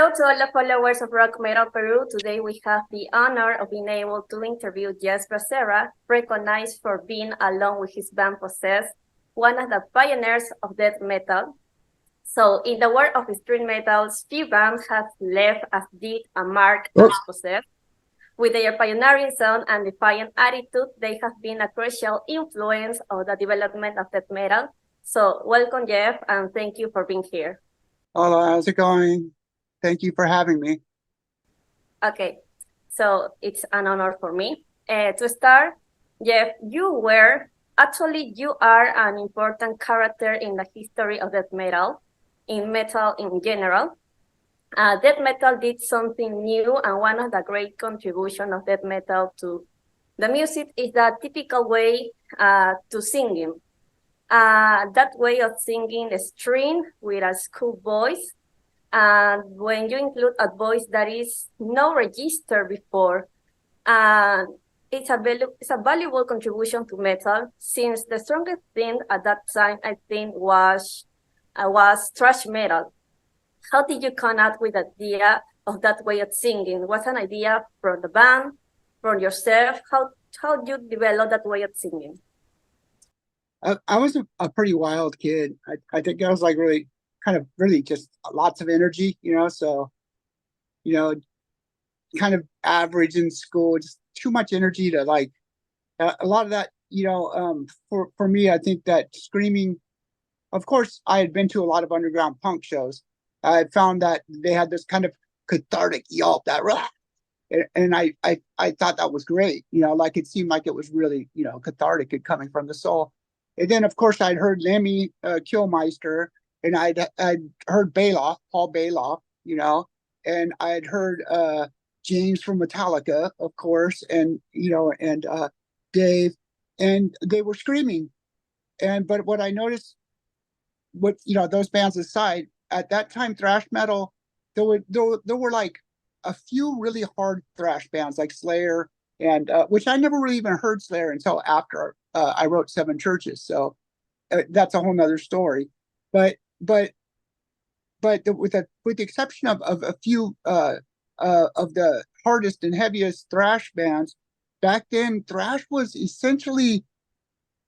Hello to all the followers of Rock Metal Peru. Today we have the honor of being able to interview Jeff Becerra, recognized for being, along with his band Possessed, one of the pioneers of death metal. So in the world of extreme metals, few bands have left as deep a mark as Possessed. With their pioneering sound and defiant attitude, they have been a crucial influence of the development of death metal. So welcome, Jeff, and thank you for being here. Hello, how's it going? Thank you for having me. Okay, so it's an honor for me. To start, Jeff, you are an important character in the history of death metal, in metal in general. Death metal did something new, and one of the great contributions of death metal to the music is the typical way to singing. That way of singing the string with a school voice. And when you include a voice that is no register before, it's a valuable contribution to metal, since the strongest thing at that time, I think, was thrash metal. How did you come up with the idea of that way of singing? Was an idea from the band, from yourself? How you develop that way of singing? I was a pretty wild kid. I think I was like really just lots of energy, so, kind of average in school, just too much energy to like, a lot of that, for me, I think that screaming, of course, I had been to a lot of underground punk shows. I had found that they had this kind of cathartic yelp that, and I thought that was great, like it seemed like it was really, cathartic and coming from the soul. And then, of course, I'd heard Lemmy Kilmister, and I'd heard Paul Bailoff, and I'd heard James from Metallica, of course, and Dave, and they were screaming. But what I noticed, those bands aside, at that time, thrash metal, there were like a few really hard thrash bands like Slayer, and which I never really even heard Slayer until after I wrote Seven Churches. So that's a whole nother story. But with the exception of a few of the hardest and heaviest thrash bands, back then thrash was essentially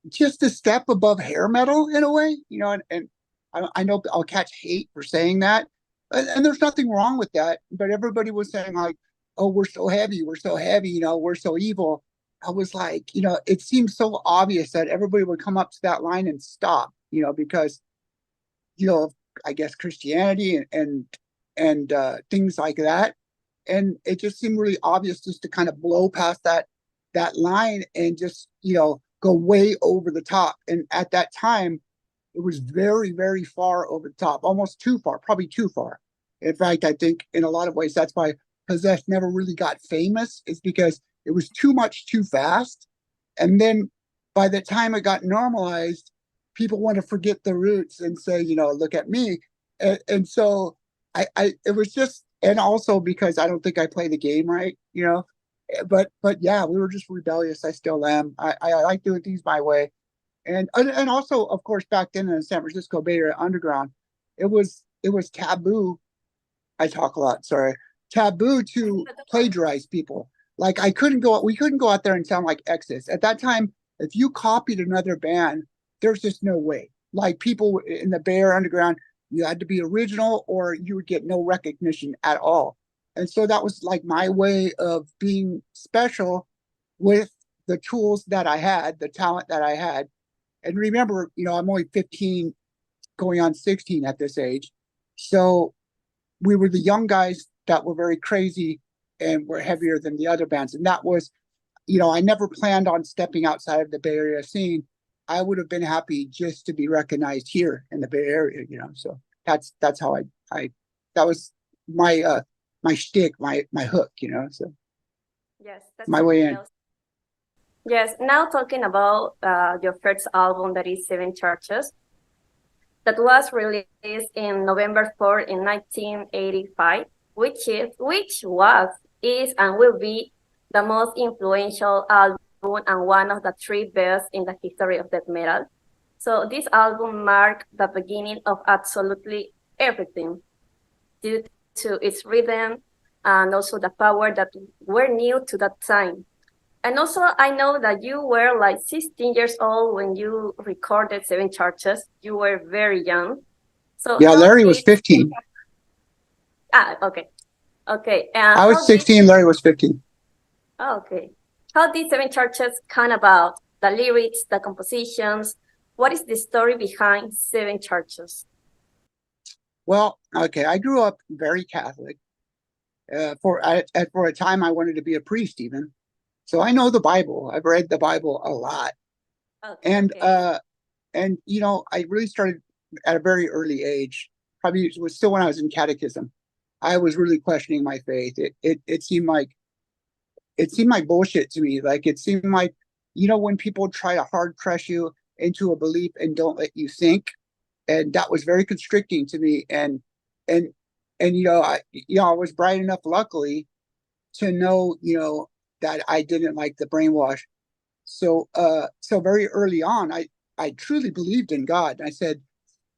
just a step above hair metal in a way, and I know I'll catch hate for saying that, and there's nothing wrong with that, but everybody was saying like, oh, we're so heavy, we're so evil. I was like, it seems so obvious that everybody would come up to that line and stop, because I guess Christianity and things like that, and it just seemed really obvious just to kind of blow past that line and just go way over the top. And at that time, it was very, very far over the top, almost too far, probably too far. In fact, I think in a lot of ways that's why Possessed never really got famous, is because it was too much too fast. And then by the time it got normalized, people want to forget the roots and say, look at me. And so it was just, and also because I don't think I play the game right, but yeah, we were just rebellious. I still am. I like doing things my way. And also, of course, back then in the San Francisco Bay Area underground, it was taboo. I talk a lot, sorry. Taboo to plagiarize people. Like we couldn't go out there and sound like Exodus. At that time, if you copied another band, there's just no way. Like people in the Bay Area underground, you had to be original or you would get no recognition at all. And so that was like my way of being special with the tools that I had, the talent that I had. And remember, I'm only 15 going on 16 at this age. So we were the young guys that were very crazy and were heavier than the other bands. And that was, I never planned on stepping outside of the Bay Area scene. I would have been happy just to be recognized here in the Bay Area, so that's how I that was my my shtick, my hook, so yes, that's my way in. Yes, now talking about your first album, that is Seven Churches, that was released in November 4 in 1985, which is and will be the most influential album and one of the three best in the history of death metal. So this album marked the beginning of absolutely everything. Did to its rhythm and also the power that were new to that time. And also, I know that you were like 16 years old when you recorded Seven Churches. You were very young. So Yeah, how Larry was did 15. okay. Okay. I was How did 16, Larry was 15. okay. How did Seven Churches come about? The lyrics, the compositions. What is the story behind Seven Churches? Well, okay, I grew up very Catholic. For a time, I wanted to be a priest even. So I know the Bible. I've read the Bible a lot. And Okay. I really started at a very early age. Probably it was still when I was in catechism. I was really questioning my faith. It seemed like bullshit to me. Like it seemed like, when people try to hard press you into a belief and don't let you think, and that was very constricting to me. And I was bright enough, luckily, to know, that I didn't like the brainwash. So very early on, I truly believed in God. I said,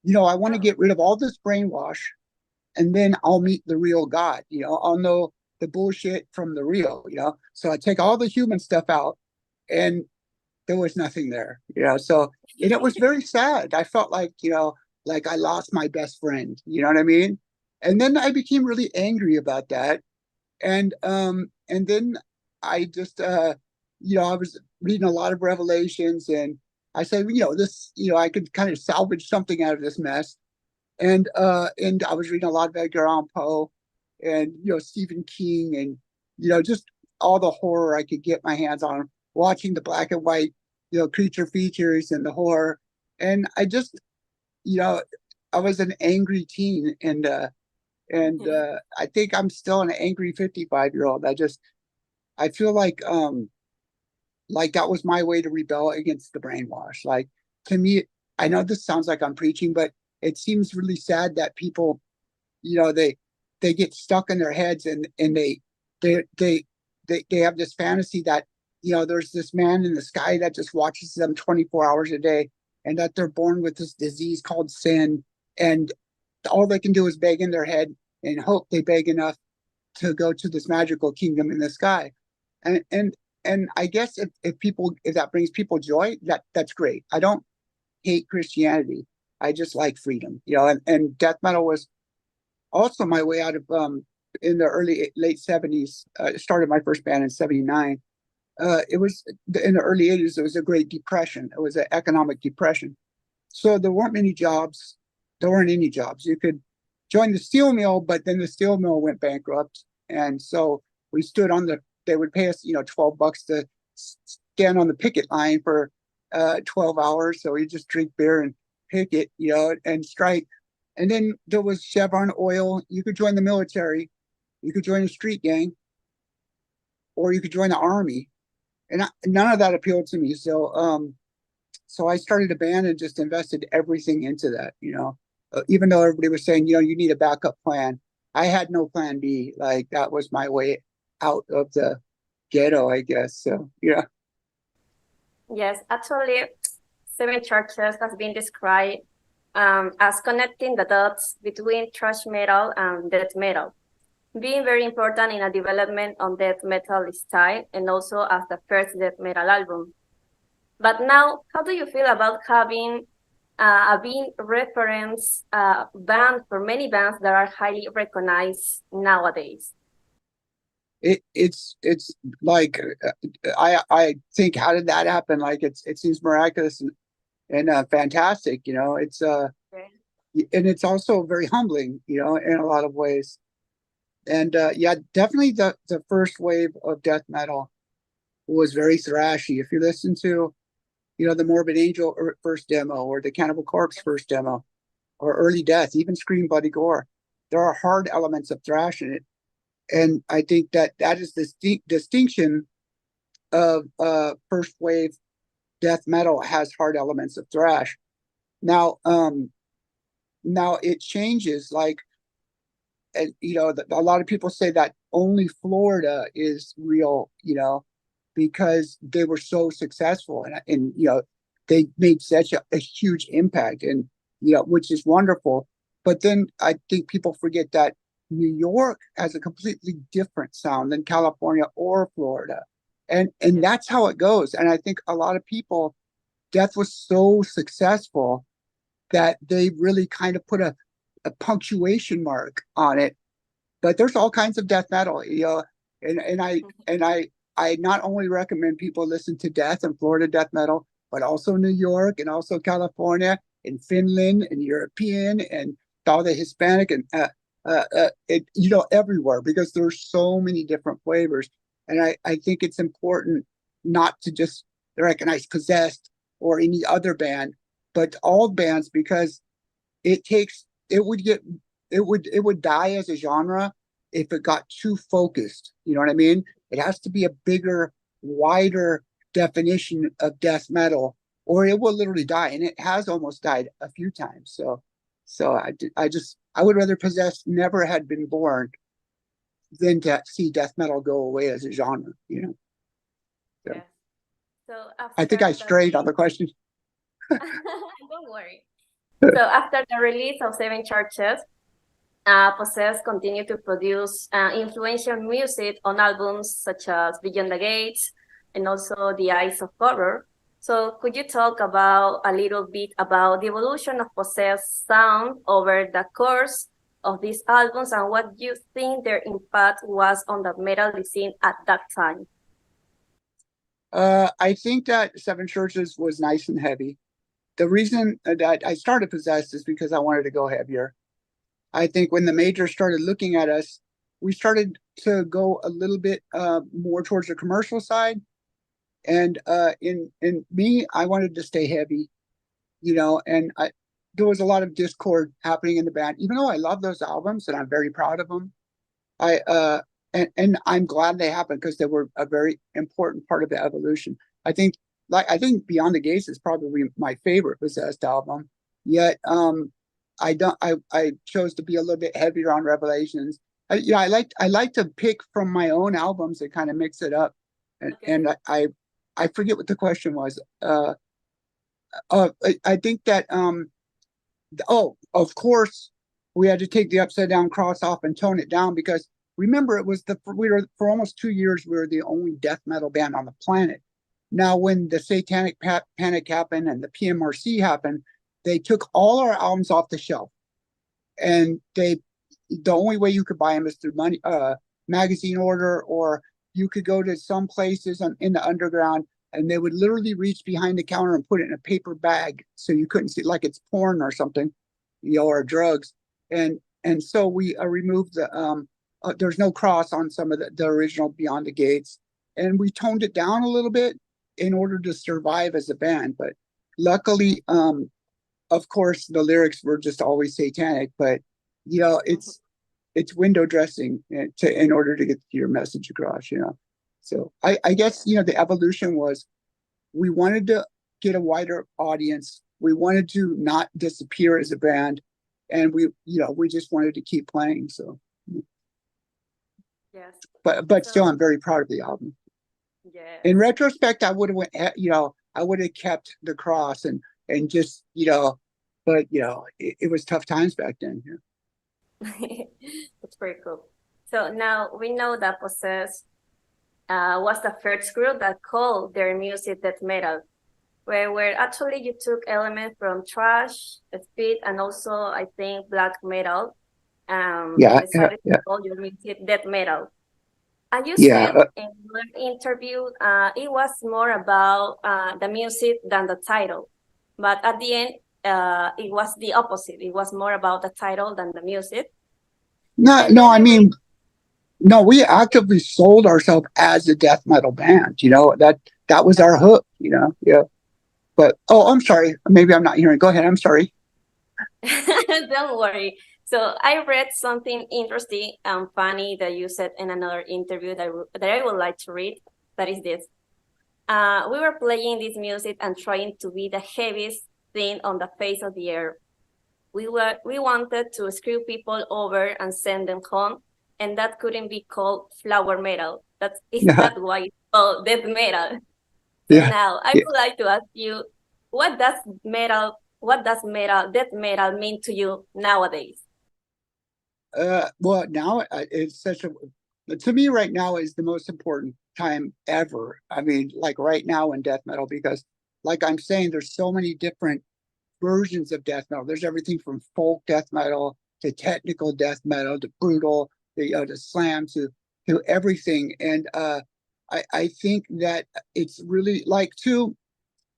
I want to Oh, get rid of all this brainwash, and then I'll meet the real God. I'll know the bullshit from the real. So I take all the human stuff out, and there was nothing there. So and it was very sad. I felt like like I lost my best friend. You know what I mean? And then I became really angry about that, and then I just I was reading a lot of Revelations, and I said, this, I could kind of salvage something out of this mess. And I was reading a lot of Edgar Allan Poe, and Stephen King, and just all the horror I could get my hands on, watching the black and white creature features and the horror. And I just you know I was an angry teen, and I think I'm still an angry 55-year-old. I feel like that was my way to rebel against the brainwash. Like, to me, I know this sounds like I'm preaching, but it seems really sad that people, they get stuck in their heads, and they they they have this fantasy that there's this man in the sky that just watches them 24 hours a day, and that they're born with this disease called sin, and all they can do is beg in their head and hope they beg enough to go to this magical kingdom in the sky. And I guess if that brings people joy, that's great. I don't hate Christianity. I just like freedom, and death metal was also my way out of in the late 70s. Started my first band in 79. It was in the early 80s. It was a Great Depression. It was an economic depression. So there weren't many jobs. There weren't any jobs. You could join the steel mill, but then the steel mill went bankrupt. And so we stood they would pay us, $12 to stand on the picket line for 12 hours. So we just drink beer and picket, and strike. And then there was Chevron Oil. You could join the military. You could join a street gang, or you could join the army. And none of that appealed to me. So I started a band and just invested everything into that, even though everybody was saying, you need a backup plan. I had no plan B. Like, that was my way out of the ghetto, I guess. So, yeah. yes, actually, Seven Churches has been described as connecting the dots between thrash metal and death metal, being very important in a development on death metal style and also as the first death metal album. But now, how do you feel about having a being reference band for many bands that are highly recognized nowadays? It's like I think, how did that happen? Like, it seems miraculous and fantastic. It's Okay. and it's also very humbling, in a lot of ways. And yeah, definitely the first wave of death metal was very thrashy. If you listen to the Morbid Angel first demo, or the Cannibal Corpse first demo, or Early Death, even Scream Bloody Gore, there are hard elements of thrash in it. And I think that is the distinction of first wave death metal has hard elements of thrash. Now it changes, like, and a lot of people say that only Florida is real, because they were so successful, and they made such a huge impact, and which is wonderful. But then I think people forget that New York has a completely different sound than California or Florida. And that's how it goes. And I think a lot of people, Death was so successful that they really kind of put a punctuation mark on it. But there's all kinds of death metal, you know, and I not only recommend people listen to Death and Florida death metal, but also New York and also California and Finland and European and all the Hispanic and you know, everywhere, because there's so many different flavors. And I think it's important not to just recognize Possessed or any other band, but all bands, because it would die as a genre if it got too focused. You know what I mean? It has to be a bigger, wider definition of death metal, or it will literally die. And it has almost died a few times. So I would rather Possessed never had been born than to see death metal go away as a genre, you know. So, Yes. So I think after I strayed on the question. don't worry. So after the release of Seven Churches, Possessed continued to produce influential music on albums such as Beyond the Gates and also The Eyes of Horror. So could you talk about a little bit about the evolution of Possessed sound over the course of these albums and what you think their impact was on the metal scene at that time? I think that Seven Churches was nice and heavy. The reason that I started Possessed is because I wanted to go heavier. I think when the majors started looking at us, we started to go a little bit more towards the commercial side. And in me, I wanted to stay heavy, you know, and there was a lot of discord happening in the band, even though I love those albums and I'm very proud of them. And I'm glad they happened because they were a very important part of the evolution. I think Beyond the Gates is probably my favorite Possessed album. Yet I chose to be a little bit heavier on Revelations. I like to pick from my own albums and kind of mix it up. And I forget what the question was. I think that of course we had to take the upside down cross off and tone it down, because remember, it was we were for almost 2 years we were the only death metal band on the planet. Now, when the Satanic Panic happened and the PMRC happened, they took all our albums off the shelf, and the only way you could buy them is through magazine order, or you could go to some places in the underground, and they would literally reach behind the counter and put it in a paper bag so you couldn't see, like it's porn or something, you know, or drugs. And so we removed the there's no cross on some of the original Beyond the Gates, and we toned it down a little bit in order to survive as a band. But luckily, of course, the lyrics were just always satanic, but you know, it's window dressing in order to get your message across, you know. So I guess, you know, the evolution was we wanted to get a wider audience. We wanted to not disappear as a band, and we just wanted to keep playing. So yes, but still, I'm very proud of the album. Yeah. In retrospect, I would have kept the cross and just, you know, but you know, it was tough times back then. Yeah. That's pretty cool. So now we know that Possessed was the first group that called their music death metal, where actually you took elements from thrash, speed, and also I think black metal. Decided to call your music death metal. And you said in your interview it was more about the music than the title, but at the end it was the opposite. It was more about the title than the music. I mean, no, we actively sold ourselves as a death metal band. You know, that was our hook, you know. Yeah. But I'm sorry, maybe I'm not hearing. Go ahead. I'm sorry. Don't worry. So I read something interesting and funny that you said in another interview that I would like to read. That is this. We were playing this music and trying to be the heaviest thing on the face of the earth. We wanted to screw people over and send them home, and that couldn't be called flower metal. That's why it's called death metal. So now I would like to ask you, what does death metal mean to you nowadays? Well, now it's such a, to me right now is the most important time ever. I mean, like right now in death metal, because like I'm saying, there's so many different versions of death metal. There's everything from folk death metal to technical death metal to brutal, to slam to everything. And I think that it's really like to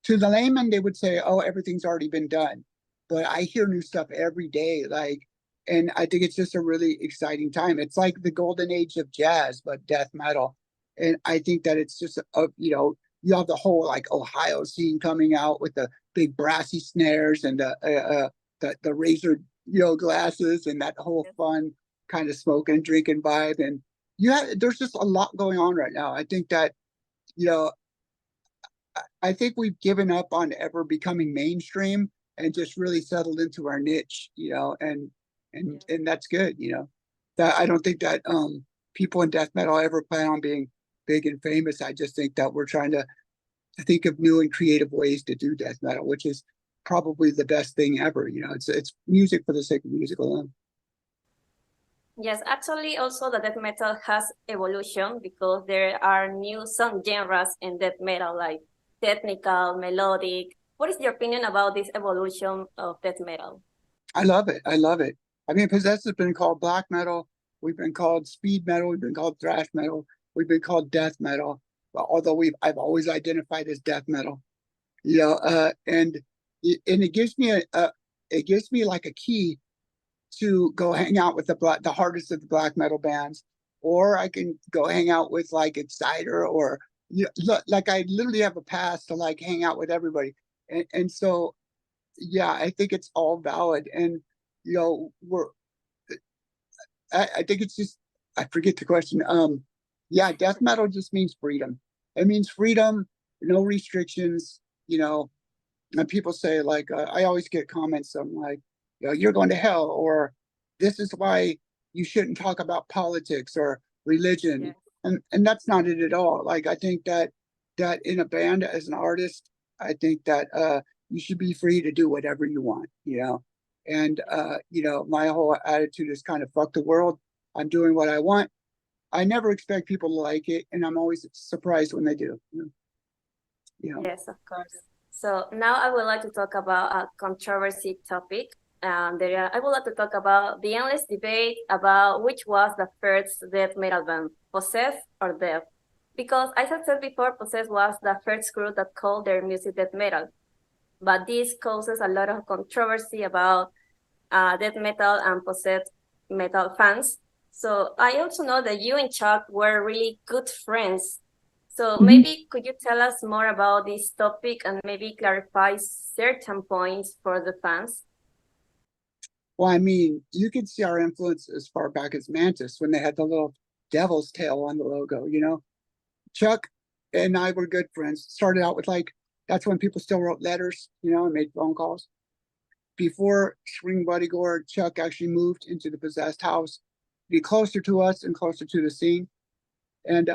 the layman, they would say, "Oh, everything's already been done," but I hear new stuff every day. Like, and I think it's just a really exciting time. It's like the golden age of jazz, but death metal. And I think that it's just you have the whole like Ohio scene coming out with the big brassy snares and the razor glasses and that whole fun kind of smoking and drinking vibe. And there's just a lot going on right now. I think that you know I think we've given up on ever becoming mainstream and just really settled into our niche, and that's good. That I don't think that people in death metal ever plan on being big and famous. I just think that we're trying to think of new and creative ways to do death metal, which is probably the best thing ever. It's music for the sake of music alone. Yes, actually, also the death metal has evolution because there are new subgenres in death metal, like technical, melodic. What is your opinion about this evolution of death metal? I love it. I love it. I mean, Possessed has been called black metal. We've been called speed metal. We've been called thrash metal. We've been called death metal. Although I've always identified as death metal. And it gives me it gives me like a key to go hang out with the hardest of the black metal bands, or I can go hang out with like Exciter, or like I literally have a pass to like hang out with everybody, and so yeah, I think it's all valid, and we're I think it's just I forget the question. Yeah, death metal just means freedom. It means freedom, no restrictions. And people say like I always get comments on like, you're going to hell, or this is why you shouldn't talk about politics or religion. Yes. And that's not it at all. Like I think that in a band as an artist, I think that you should be free to do whatever you want, and my whole attitude is kind of fuck the world. I'm doing what I want. I never expect people to like it, and I'm always surprised when they do. Yes, of course. So now I would like to talk about a controversy topic. I would like to talk about the endless debate about which was the first death metal band, Possessed or Death. Because as I said before, Possessed was the first group that called their music death metal. But this causes a lot of controversy about death metal and Possessed metal fans. So I also know that you and Chuck were really good friends. So maybe could you tell us more about this topic and maybe clarify certain points for the fans? Well, I mean, you can see our influence as far back as Mantis when they had the little devil's tail on the logo, Chuck and I were good friends. Started out with that's when people still wrote letters, and made phone calls. Before Spring Bloody Gore, Chuck actually moved into the Possessed house to be closer to us and closer to the scene. And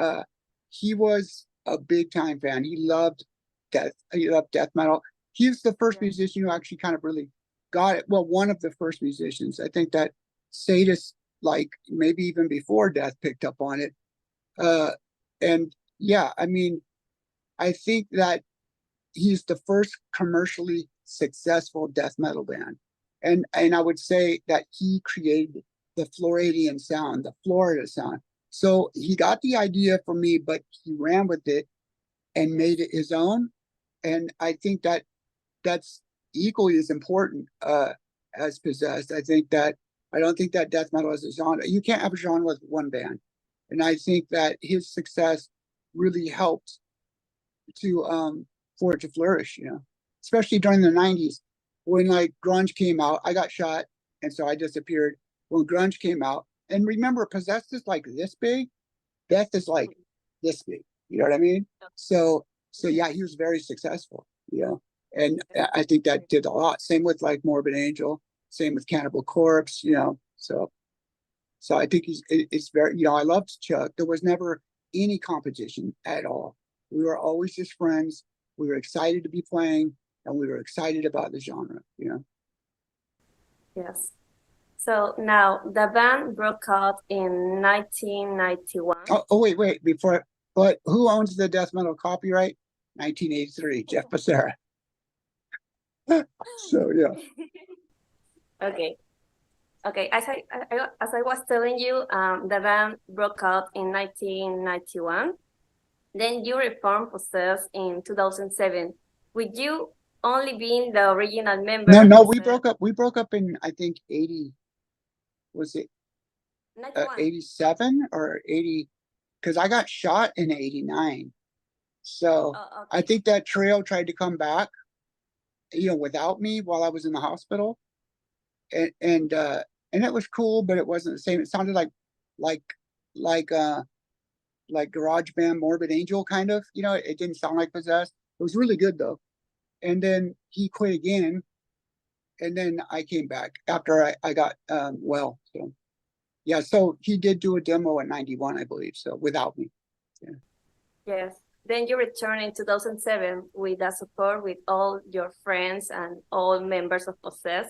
he was a big time fan. He loved death metal. He was the first musician who actually kind of really got it. Well, one of the first musicians. I think that Sadist, like maybe even before Death, picked up on it. And yeah, I mean, I think that he's the first commercially successful death metal band. And I would say that he created the Floridian sound, the Florida sound. So he got the idea from me, but he ran with it and made it his own. And I think that that's equally as important as Possessed. I don't think that death metal is a genre. You can't have a genre with one band. And I think that his success really helped to for it to flourish, especially during the 90s when like grunge came out. I got shot, and so I disappeared. When grunge came out, and remember, Possessed is like this big, Death is like this big. You know what I mean? So yeah, he was very successful. And I think that did a lot. Same with like Morbid Angel. Same with Cannibal Corpse. So I think it's very. I loved Chuck. There was never any competition at all. We were always just friends. We were excited to be playing, and we were excited about the genre. Yes. So now the band broke up in 1991. Wait. But who owns the death metal copyright? 1983, Jeff Becerra. So yeah. Okay. Okay. As I was telling you, the band broke up in 1991. Then you reformed Possess in 2007, with you only being the original member. No, we broke up. We broke up in, I think, 80. Was it 87 or 80? Because I got shot in 89. So okay. I think that trio tried to come back, without me while I was in the hospital. And it was cool, but it wasn't the same. It sounded like garage band Morbid Angel kind of, it didn't sound like Possessed. It was really good though. And then he quit again. And then I came back after I got well. So yeah, so he did do a demo in 91, I believe, so without me. Yeah. Yes. Then you returned in 2007 with the support with all your friends and all members of Possess.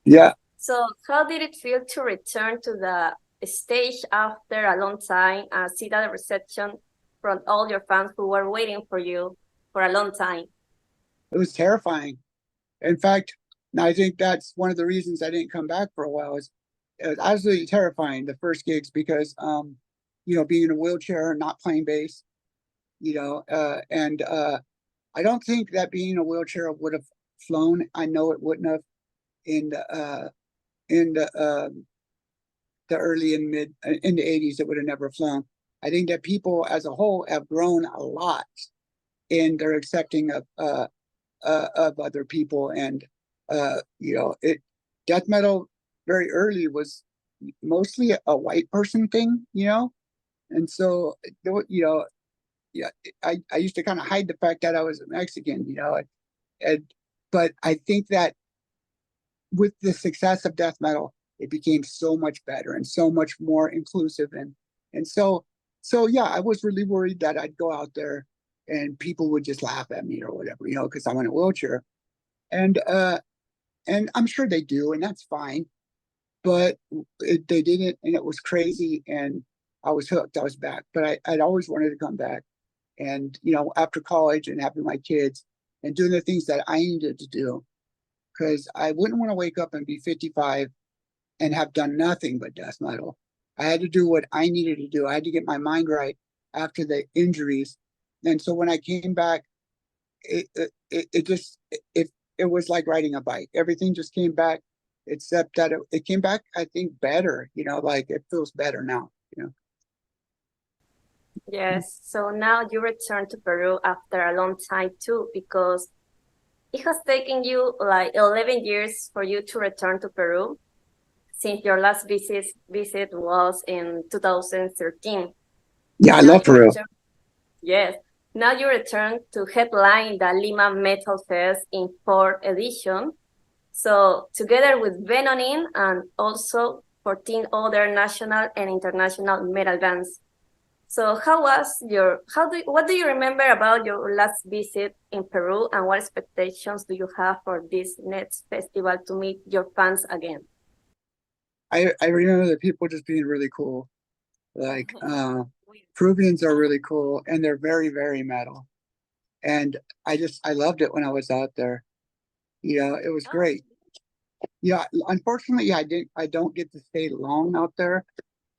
Yeah. So how did it feel to return to the stage after a long time and see that reception from all your fans who were waiting for you for a long time? It was terrifying. In fact, I think that's one of the reasons I didn't come back for a while. It was absolutely terrifying, the first gigs, because being in a wheelchair and not playing bass, and I don't think that being in a wheelchair would have flown. I know it wouldn't have in the early and mid in the 80s. It would have never flown. I think that people as a whole have grown a lot in their accepting of other people, and death metal very early was mostly a white person thing, and so yeah, I used to kind of hide the fact that I was Mexican, but I think that with the success of death metal, it became so much better and so much more inclusive, and so yeah, I was really worried that I'd go out there and people would just laugh at me or whatever, because I'm in a wheelchair, and I'm sure they do, and that's fine, but they didn't, and it was crazy, and I was hooked. I was back, but I'd always wanted to come back, and after college and having my kids and doing the things that I needed to do, because I wouldn't want to wake up and be 55 and have done nothing but death metal. I had to do what I needed to do. I had to get my mind right after the injuries, and so when I came back, it was like riding a bike. Everything just came back, except that it came back, I think, better. Like it feels better now. Yes. So now you return to Peru after a long time too, because it has taken you like 11 years for you to return to Peru, since your last visit was in 2013. Yeah, I love Peru. Yes. Now you return to headline the Lima Metal Fest in 4th edition. So together with Venonin and also 14 other national and international metal bands. So what do you remember about your last visit in Peru, and what expectations do you have for this next festival to meet your fans again? I remember the people just being really cool. Like Peruvians are really cool, and they're very, very metal. And I loved it when I was out there. It was great. Yeah, unfortunately, I don't get to stay long out there.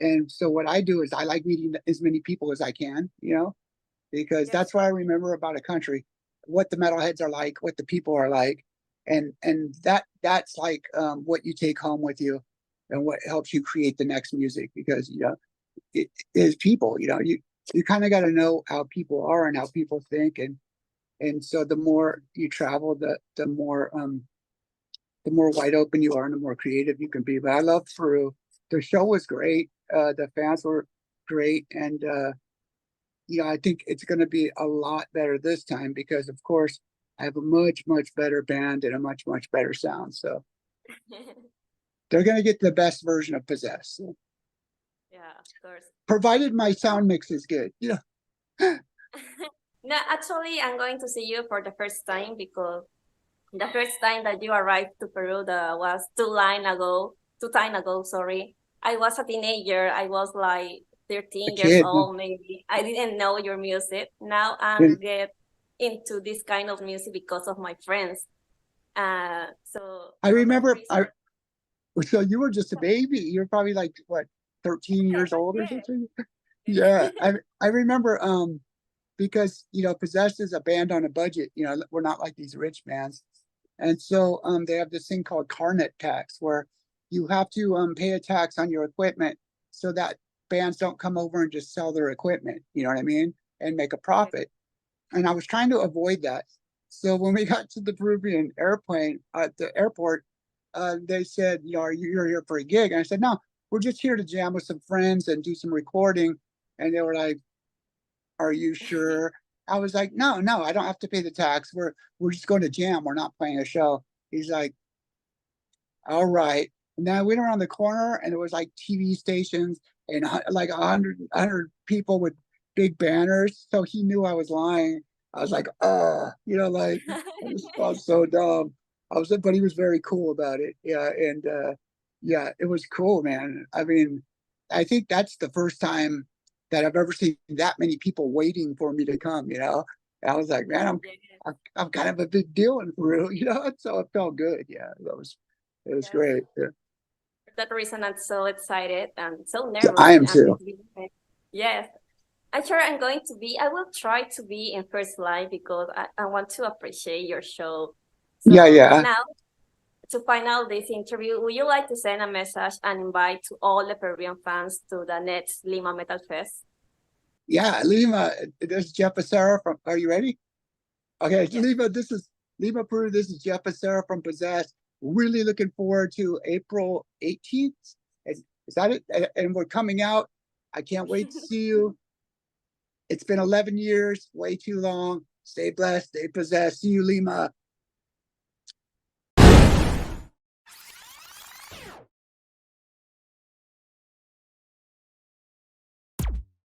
And so what I do is I like meeting as many people as I can, because that's what I remember about a country, what the metalheads are like, what the people are like. And that's like what you take home with you, and what helps you create the next music, because it is people. You kind of got to know how people are and how people think, and so the more you travel, the more wide open you are, and the more creative you can be. But I love Peru. The show was great. The fans were great, and I think it's going to be a lot better this time, because of course I have a much, much better band and a much, much better sound. So they're going to get the best version of Possess. So. Yeah, of course. Provided my sound mix is good. No, actually, I'm going to see you for the first time, because the first time that you arrived to Peru was 2 lines ago. two time ago, sorry. I was a teenager. I was like A 13 years kid. old, maybe. I didn't know your music. Now Yeah. I'm get into this kind of music because of my friends. So I for that remember, reason, so you were just a baby. You're probably like, what, 13 years old or yes, something? Yeah, I remember, because, Possessed is a band on a budget, we're not like these rich bands. And so, they have this thing called carnet tax where you have to, pay a tax on your equipment so that bands don't come over and just sell their equipment, you know what I mean? And make a profit. And I was trying to avoid that. So when we got to the Peruvian airplane at the airport, they said, you're here for a gig. And I said, no, we're just here to jam with some friends and do some recording. And they were like, are you sure? I was like, no, I don't have to pay the tax. We're just going to jam. We're not playing a show. He's like, all right. And then I went around the corner and it was like TV stations and like 100 people with big banners. So he knew I was lying. I was like, like I just felt so dumb. But he was very cool about it. Yeah. And, yeah, it was cool, man. I mean, I think that's the first time that I've ever seen that many people waiting for me to come. I was like, man, I'm kind of a big deal in Peru. So it felt good. Yeah, it was yes. great. Yeah. For that reason, I'm so excited and so So nervous. I am too. Yes, I'm sure I'm going to be. I will try to be in first line because I want to appreciate your show. Yeah, So yeah, now, to final this interview, would you like to send a message and invite to all the Peruvian fans to the next Lima Metal Fest? yeah. Lima, this is Jeff Becerra from. Are you ready? Okay, Yes. Lima. This is Lima, Peru. This is Jeff Becerra from Possessed. Really looking forward to April 18th. Is that it? And we're coming out. I can't wait to see you. It's been 11 years, way too long. Stay blessed, stay possessed. See you, Lima.